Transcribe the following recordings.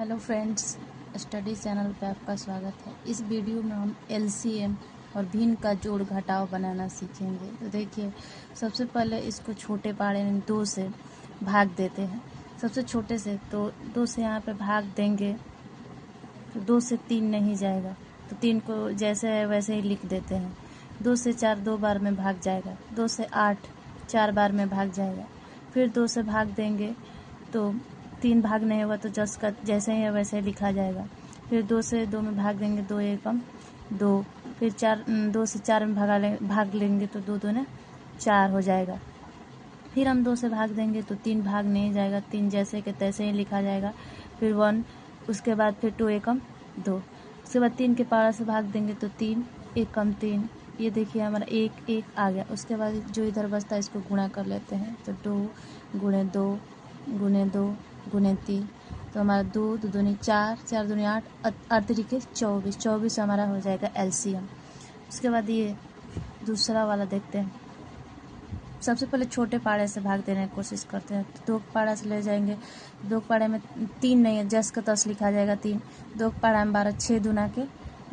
Hello friends, study channel पे आपका स्वागत है। इस वीडियो में हम एलसीएम और भिन्न का जोड़ घटाव बनाना सीखेंगे। तो देखिए, सबसे पहले इसको छोटे पाड़े में 2 से भाग देते हैं। सबसे छोटे से तो 2 से यहाँ पे भाग देंगे तो 2 से 3 नहीं जाएगा, तो 3 को जैसे है वैसे ही लिख देते हैं। 2 से 4 2 बार में भाग जाएगा। 2 से 8 4 बार में भाग जाएगा। फिर 2 से भाग देंगे तो 3 भाग नहीं हुआ तो जस का जैसे ही है वैसे ही लिखा जाएगा। फिर 2 से 2 में भाग देंगे, 2 एकम 2। फिर 2 से 4 में भाग लेंगे तो 2 दूने 4 हो जाएगा। फिर हम 2 से भाग देंगे तो 3 भाग नहीं जाएगा, 3 जैसे के तैसे ही लिखा जाएगा। फिर 1, उसके बाद फिर 2 एकम 2। उसके बाद 3 के पारा से भाग देंगे तो 3 एकम 3। ये देखिए हमारा 1 1 आ गया। उसके बाद जो इधर बचता है इसको गुणा कर लेते हैं, तो 2 गुणे 2 गुणे 2 गुणे 3, तो हमारा 2 2 दूनी 4 4 दूनी 8 8 तरीके 24 24 हमारा हो जाएगा एलसीएम। उसके बाद ये दूसरा वाला देखते हैं। सबसे पहले छोटे पाड़े से भाग देने की कोशिश करते हैं, तो 2 पाड़ा से ले जाएंगे। 2 पाड़े में 3 नहीं है, जस का तस लिखा जाएगा 3। 2 पाड़ा में 12 6 दूना के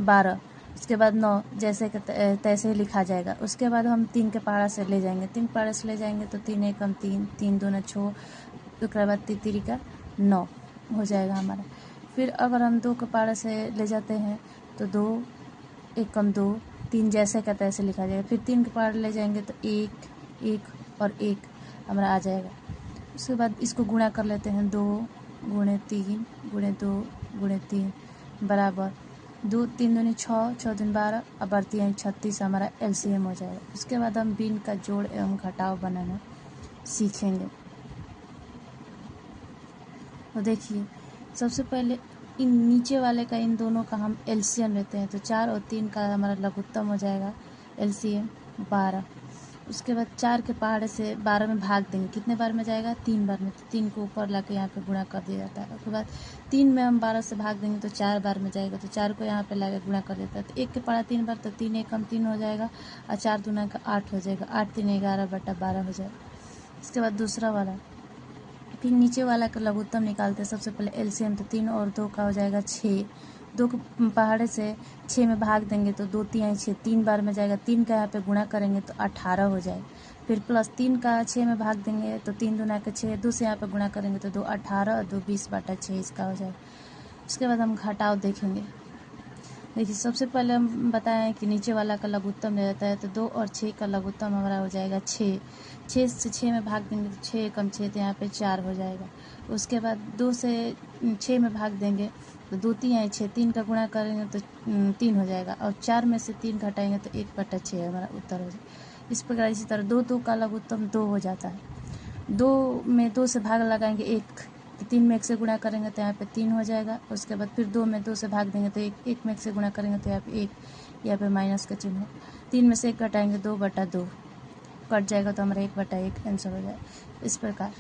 12। उसके बाद 9 जैसे के तैसे ही लिखा जाएगा। उसके बाद हम 3 के पाड़ा से ले जाएंगे। 3 पाड़े से ले जाएंगे तो 3 एकम 3 3 दूना 6, उसके बाद 3 का 9 हो जाएगा हमारा। फिर अगर हम 2 के पाड़े से ले जाते हैं तो 2 एकम 2 3 जैसे का तैसे लिखा जाएगा। फिर 3 के पाड़े ले जाएंगे तो 1 1 और 1 हमारा आ जाएगा। उसके बाद इसको गुणा कर लेते हैं, 2 गुणे 3 गुणे 2 गुणे 3 बराबर 2 3 दूनी 6 6 दूनी 12 और बढ़ती है 36 हमारा एलसीएम हो जाएगा। उसके बाद हम भिन्न का जोड़ एवं घटाव बनाना सीखेंगे। तो देखिए, सबसे पहले इन नीचे वाले का इन दोनों का हम एलसीएम लेते हैं, तो 4 और 3 का हमारा लघुत्तम हो जाएगा एलसीएम 12। उसके बाद 4 के पहाड़े से 12 में भाग देंगे, कितने बार में जाएगा 3 बार में, तो 3 को ऊपर ला के यहाँ पे गुणा कर दिया जाता है। उसके बाद 3 में हम 12 से भाग देंगे तो 4 बार में जाएगा, तो 4 को यहाँ पे ला के गुणा कर देता है। तो 1 के पहाड़ा 3 बार, तो 3 एकम 3 हो जाएगा और 4 दूना का 8 हो जाएगा। 8 3 11/12 हो जाएगा। उसके बाद दूसरा वाला, फिर नीचे वाला का लघुत्तम निकालते हैं। सबसे पहले एलसीएम, तो 3 और 2 का हो जाएगा 6। 2 के पहाड़े से 6 में भाग देंगे तो 2 3 6 3 बार में जाएगा। 3 का यहाँ पे गुणा करेंगे तो 18 हो जाएगा। फिर प्लस 3 का 6 में भाग देंगे तो 3 दूना के 6, 2 से यहाँ पे गुणा करेंगे तो 2 18 और 2 20/6 इसका हो जाएगा। उसके बाद हम घटाव देखेंगे। देखिए, सबसे पहले हम बताएं कि नीचे वाला का लघुत्तम ले जाता है, तो 2 और 6 का लघुत्तम हमारा हो जाएगा 6। 6 से 6 में भाग देंगे तो 6 एकम 6, तो यहाँ पे 4 हो जाएगा। उसके बाद 2 से 6 में भाग देंगे तो 2 3 6, 3 का गुणा करेंगे तो 3 हो जाएगा, और 4 में से 3 घटाएंगे तो 1/6 हमारा उत्तर हो जाएगा। इस प्रकार इसी तरह 2 2 का लघुत्तम 2 हो जाता है। 2 में 2 से भाग लगाएंगे 1, तो 3 में 1 से गुणा करेंगे तो यहाँ पे 3 हो जाएगा। उसके बाद फिर 2 में 2 से भाग देंगे तो 1 में 1 से गुणा करेंगे तो यहाँ पे 1, यहाँ पे माइनस का चिन्ह। 3 में से 1 घटाएंगे 2/2 कट जाएगा, तो हमारा 1/1 आंसर हो जाएगा। इस प्रकार